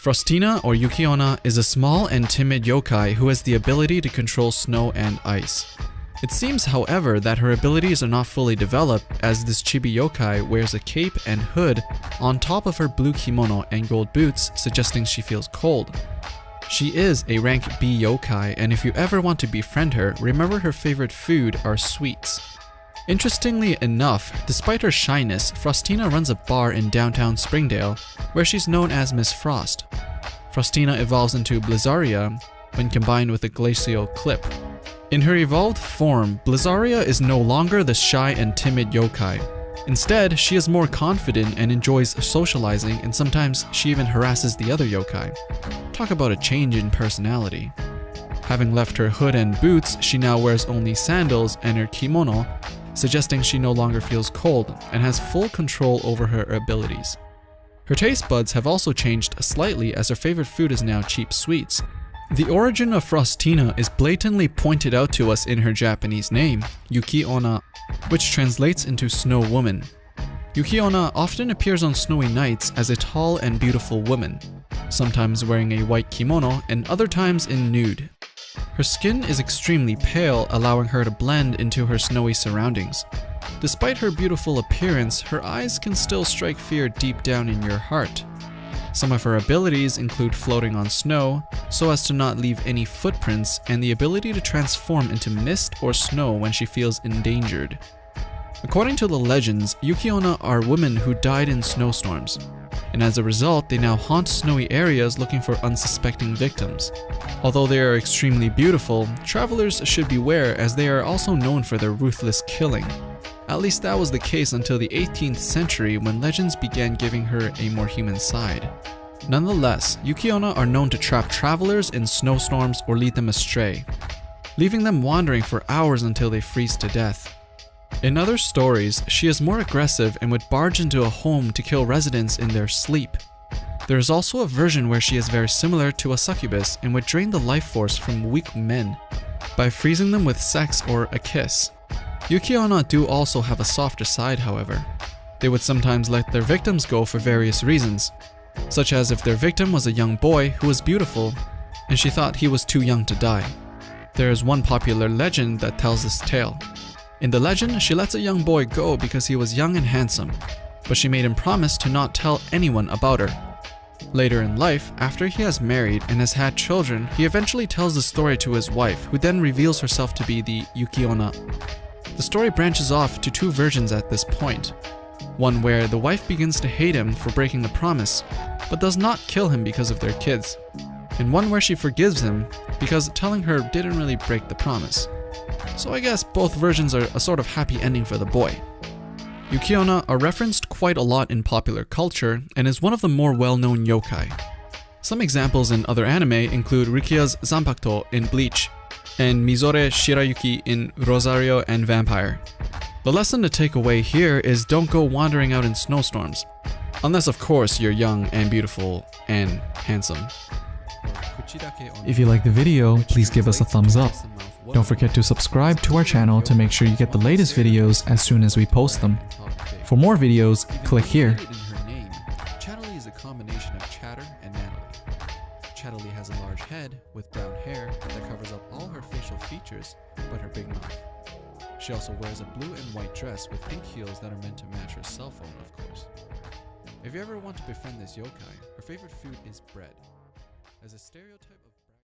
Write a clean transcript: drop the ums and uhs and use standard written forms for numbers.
Frostina, or Yuki-Onna, is a small and timid yokai who has the ability to control snow and ice. It seems, however, that her abilities are not fully developed, as this chibi yokai wears a cape and hood on top of her blue kimono and gold boots, suggesting she feels cold. She is a rank B yokai, and if you ever want to befriend her, remember her favorite food are sweets. Interestingly enough, despite her shyness, Frostina runs a bar in downtown Springdale, where she's known as Miss Frost. Frostina evolves into Blizzaria when combined with a glacial clip. In her evolved form, Blizzaria is no longer the shy and timid yokai. Instead, she is more confident and enjoys socializing, and sometimes she even harasses the other yokai. Talk about a change in personality. Having left her hood and boots, she now wears only sandals and her kimono, suggesting she no longer feels cold and has full control over her abilities. Her taste buds have also changed slightly, as her favorite food is now cheap sweets. The origin of Frostina is blatantly pointed out to us in her Japanese name, Yuki-Onna, which translates into Snow Woman. Yuki-Onna often appears on snowy nights as a tall and beautiful woman, sometimes wearing a white kimono and other times in nude. Her skin is extremely pale, allowing her to blend into her snowy surroundings. Despite her beautiful appearance, her eyes can still strike fear deep down in your heart. Some of her abilities include floating on snow, so as to not leave any footprints, and the ability to transform into mist or snow when she feels endangered. According to the legends, Yuki-Onna are women who died in snowstorms, and as a result, they now haunt snowy areas looking for unsuspecting victims. Although they are extremely beautiful, travelers should beware, as they are also known for their ruthless killing. At least that was the case until the 18th century, when legends began giving her a more human side. Nonetheless, Yuki-Onna are known to trap travelers in snowstorms or lead them astray, leaving them wandering for hours until they freeze to death. In other stories, she is more aggressive and would barge into a home to kill residents in their sleep. There is also a version where she is very similar to a succubus and would drain the life force from weak men by freezing them with sex or a kiss. Yuki-Onna do also have a softer side, however. They would sometimes let their victims go for various reasons, such as if their victim was a young boy who was beautiful and she thought he was too young to die. There is one popular legend that tells this tale. In the legend, she lets a young boy go because he was young and handsome, but she made him promise to not tell anyone about her. Later in life, after he has married and has had children, he eventually tells the story to his wife, who then reveals herself to be the Yuki-Onna. The story branches off to two versions at this point. One where the wife begins to hate him for breaking the promise, but does not kill him because of their kids, and one where she forgives him because telling her didn't really break the promise. So I guess both versions are a sort of happy ending for the boy. Yuki-Onna are referenced quite a lot in popular culture and is one of the more well-known yokai. Some examples in other anime include Rikia's Zanpakuto in Bleach, and Mizore Shirayuki in Rosario and Vampire. The lesson to take away here is don't go wandering out in snowstorms, unless of course you're young and beautiful and handsome. If you like the video, please give us a thumbs up. Don't forget to subscribe to our channel to make sure you get the latest videos as soon as we post them. For more videos, click here. Chatterley is a combination of Chatter and Natalie. Chatterley has a large head with brown hair that covers up all her facial features but her big mouth. She also wears a blue and white dress with pink heels that are meant to match her cell phone, of course. If you ever want to befriend this yokai, her favorite food is bread. As a stereotype of